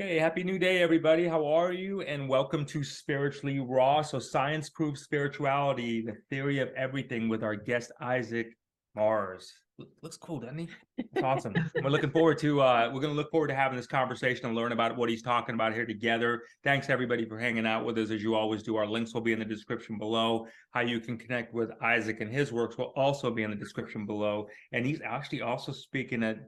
Hey, happy new day, everybody. How are you? And welcome to Spiritually Raw. So, science proves spirituality, the theory of everything, with our guest Isaac Mars. Looks cool, doesn't he? That's awesome. We're looking forward to we're going to look forward to having this conversation and learn about what he's talking about here together. Thanks everybody for hanging out with us as you always do. Our links will be in the description below. How you can connect with Isaac and his works will also be in the description below. And he's actually also speaking at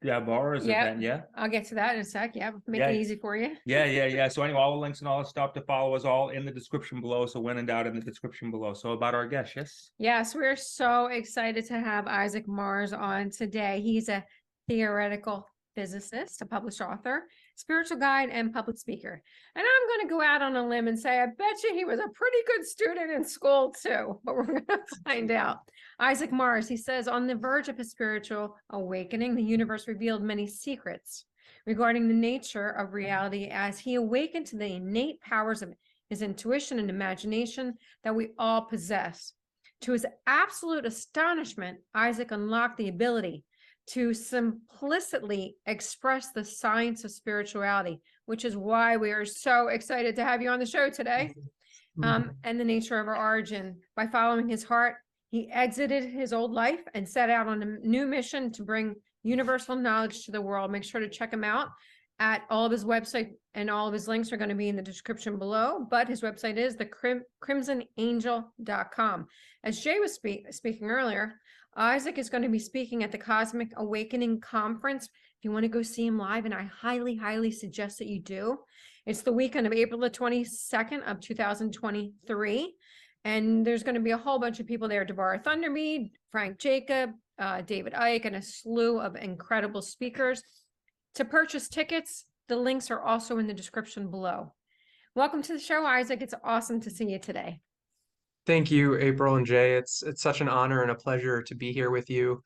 Bara's event, yeah? I'll get to that in a sec. Yeah, make Yeah. it easy for you. Yeah. So anyway, all the links and all the stuff to follow us all in the description below. So when in doubt, in the description below. So about our guest, yes? Yes, we're so excited to have Isaac Mars on today. He's a theoretical physicist, a published author, spiritual guide, and public speaker. And I'm going to go out on a limb and say, I bet you he was a pretty good student in school too, but we're going to find out. Isaac Mars, he says, on the verge of a spiritual awakening, the universe revealed many secrets regarding the nature of reality as he awakened to the innate powers of his intuition and imagination that we all possess. To his absolute astonishment, Isaac unlocked the ability to simplicitly express the science of spirituality, which is why we are so excited to have you on the show today, and the nature of our origin. By following his heart, he exited his old life and set out on a new mission to bring universal knowledge to the world. Make sure to check him out at all of his website, and all of his links are going to be in the description below. But his website is the crimsonangel.com. As Jay was speaking earlier, Isaac is going to be speaking at the Cosmic Awakening Conference. If you want to go see him live, and I highly, highly suggest that you do. It's the weekend of April the 22nd of 2023. And there's going to be a whole bunch of people there. Deborah Thundermead, Frank Jacob, David Icke, and a slew of incredible speakers. To purchase tickets, the links are also in the description below. Welcome to the show, Isaac. It's awesome to see you today. Thank you, April and Jay. It's such an honor and a pleasure to be here with you.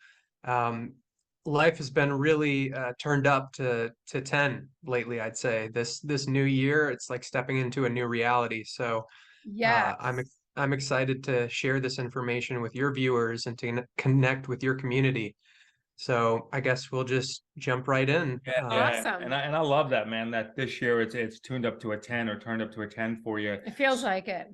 Life has been really turned up to 10 lately, I'd say. This new year, it's like stepping into a new reality. So yeah, I'm excited to share this information with your viewers and to connect with your community. So I guess we'll just jump right in. Awesome. And I love that, man, that this year it's tuned up to a 10 or turned up to a 10 for you. It feels like it.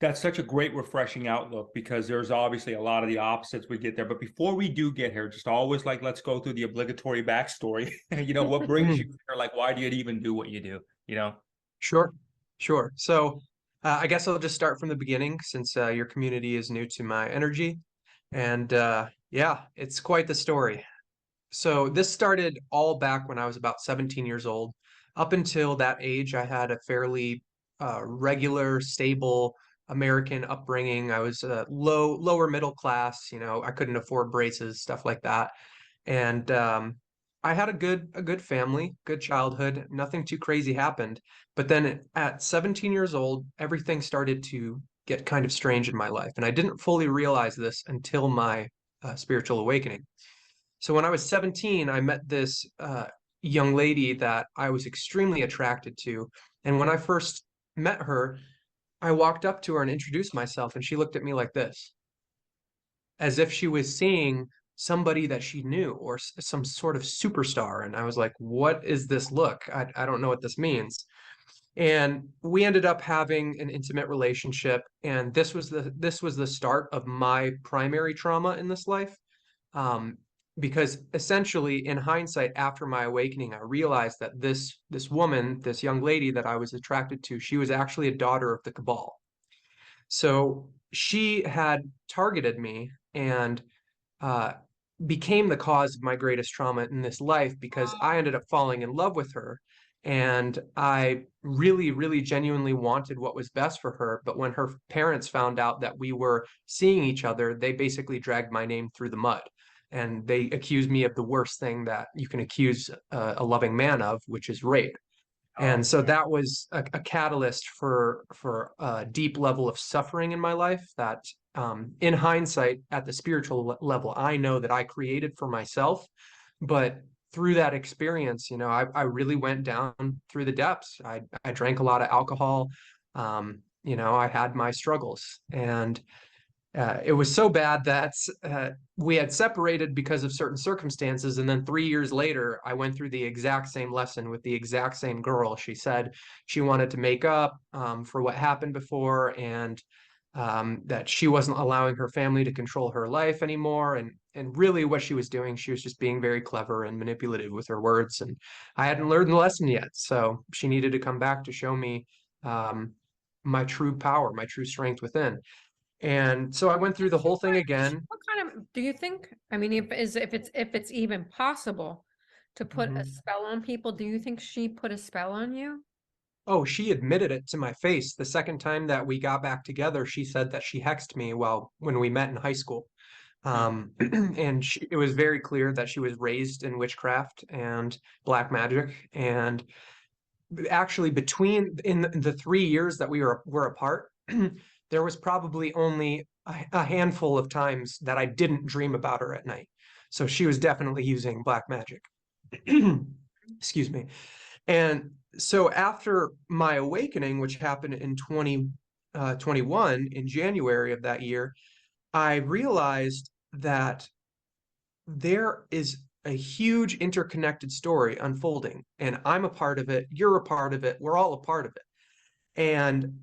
That's such a great, refreshing outlook, because there's obviously a lot of the opposites we get there. But before we do get here, just always let's go through the obligatory backstory. What brings you here? Like, why do you even do what you do? Sure. So I guess I'll just start from the beginning, since your community is new to my energy. And yeah, it's quite the story. So this started all back when I was about 17 years old. Up until that age, I had a fairly regular, stable American upbringing. I was lower middle class. I couldn't afford braces, stuff like that. And I had a good family, good childhood. Nothing too crazy happened. But then at 17 years old, everything started to get kind of strange in my life. And I didn't fully realize this until my spiritual awakening. So when I was 17, I met this young lady that I was extremely attracted to. And when I first met her, I walked up to her and introduced myself, and she looked at me like this, as if she was seeing somebody that she knew, or some sort of superstar. And I was like, what is this look? I don't know what this means. And we ended up having an intimate relationship, and this was the start of my primary trauma in this life. Because essentially, in hindsight, after my awakening, I realized that this woman, this young lady that I was attracted to, she was actually a daughter of the Cabal. So she had targeted me and became the cause of my greatest trauma in this life, because I ended up falling in love with her. And I really, really genuinely wanted what was best for her. But when her parents found out that we were seeing each other, they basically dragged my name through the mud. And they accused me of the worst thing that you can accuse a loving man of, which is rape. And so that was a catalyst for a deep level of suffering in my life that, in hindsight, at the spiritual level, I know that I created for myself. But through that experience, I really went down through the depths. I drank a lot of alcohol. I had my struggles. And It was so bad that we had separated because of certain circumstances. And then 3 years later, I went through the exact same lesson with the exact same girl. She said she wanted to make up for what happened before, and that she wasn't allowing her family to control her life anymore. And really what she was doing, she was just being very clever and manipulative with her words. And I hadn't learned the lesson yet. So she needed to come back to show me um, my true power, my true strength within. And so I went through the whole thing again. What kind of, do you think, I mean, if it's even possible to put a Mhm. spell on people, do you think she put a spell on you? Oh, she admitted it to my face. The second time that we got back together, she said that she hexed me when we met in high school. And it was very clear that she was raised in witchcraft and black magic. And actually, in the 3 years that were apart, there was probably only a handful of times that I didn't dream about her at night. So she was definitely using black magic. Excuse me. And so after my awakening, which happened in 2021, in January of that year, I realized that there is a huge interconnected story unfolding, and I'm a part of it. You're a part of it. We're all a part of it. And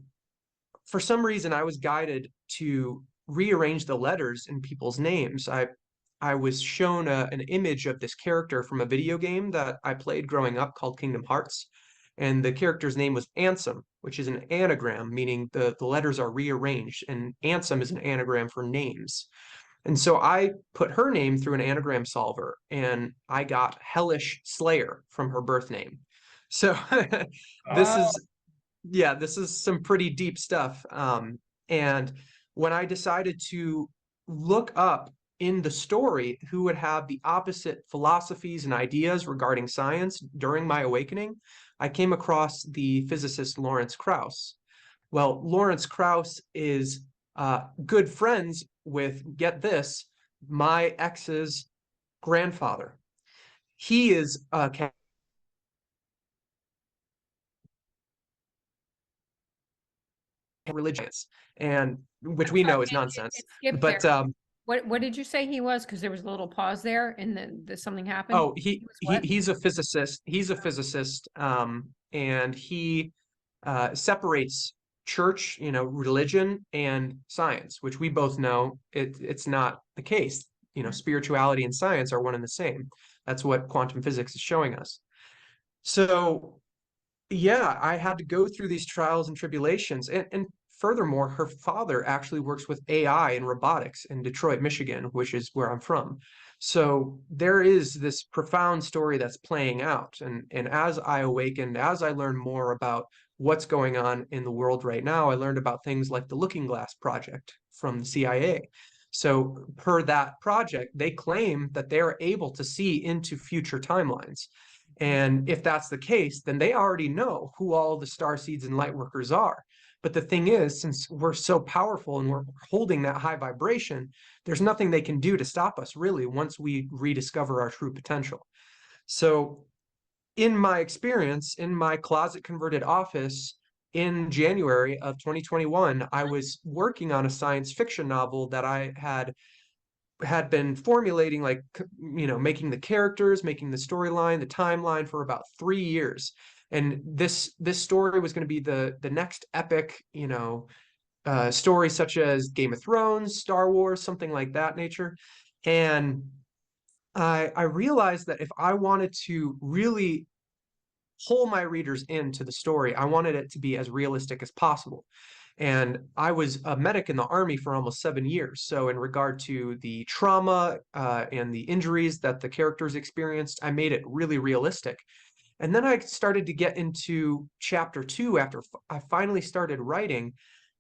for some reason, I was guided to rearrange the letters in people's names. I was shown an image of this character from a video game that I played growing up called Kingdom Hearts. And the character's name was Ansem, which is an anagram, meaning the letters are rearranged. And Ansem is an anagram for names. And so I put her name through an anagram solver, and I got Hellish Slayer from her birth name. So this Oh, is yeah, this is some pretty deep stuff. And when I decided to look up in the story who would have the opposite philosophies and ideas regarding science during my awakening, I came across the physicist Lawrence Krauss. Well, Lawrence Krauss is good friends with, get this, my ex's grandfather. He is a religious, and which I'm we sorry, know is it nonsense. skipped there. But What did you say he was? Because there was a little pause there and then something happened. oh, He was what? he's a physicist. He's a physicist, and he separates church, religion, and science, which we both know it's not the case. Spirituality and science are one and the same. That's what quantum physics is showing us. So yeah, I had to go through these trials and tribulations. And furthermore, her father actually works with AI and robotics in Detroit, Michigan, which is where I'm from. So there is this profound story that's playing out. And as I awakened, as I learned more about what's going on in the world right now, I learned about things like the Looking Glass Project from the CIA. So per that project, they claim that they are able to see into future timelines. And if that's the case, then they already know who all the star seeds and light workers are. But the thing is, since we're so powerful and we're holding that high vibration, there's nothing they can do to stop us, really, once we rediscover our true potential. So, in my experience, in my closet converted office in January of 2021, I was working on a science fiction novel that I had been formulating, like, making the characters, making the storyline, the timeline for about 3 years. And this story was going to be the next epic, story such as Game of Thrones, Star Wars, something like that nature. And I realized that if I wanted to really pull my readers into the story, I wanted it to be as realistic as possible. And I was a medic in the Army for almost 7 years. So, in regard to the trauma and the injuries that the characters experienced, I made it really realistic. And then I started to get into chapter 2 after I finally started writing.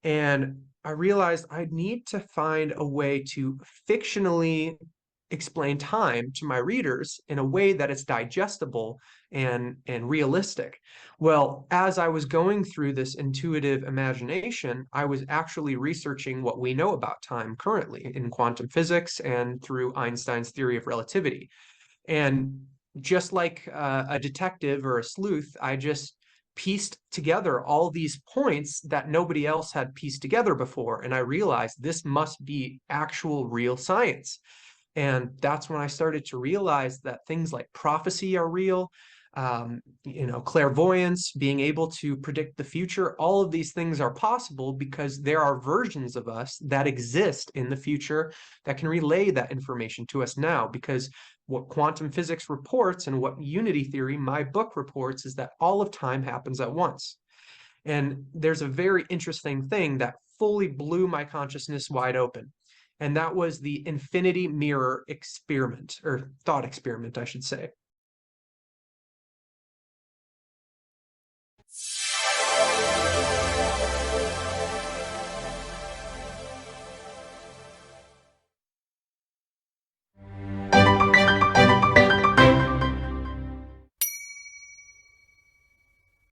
And I realized I need to find a way to fictionally explain time to my readers in a way that it's digestible and realistic. Well, as I was going through this intuitive imagination, I was actually researching what we know about time currently in quantum physics and through Einstein's theory of relativity. And just like a detective or a sleuth, I just pieced together all these points that nobody else had pieced together before. And I realized this must be actual real science. And that's when I started to realize that things like prophecy are real, clairvoyance, being able to predict the future, all of these things are possible because there are versions of us that exist in the future that can relay that information to us now. Because what quantum physics reports and what unity theory, my book, reports is that all of time happens at once. And there's a very interesting thing that fully blew my consciousness wide open. And that was the infinity mirror experiment, or thought experiment, I should say.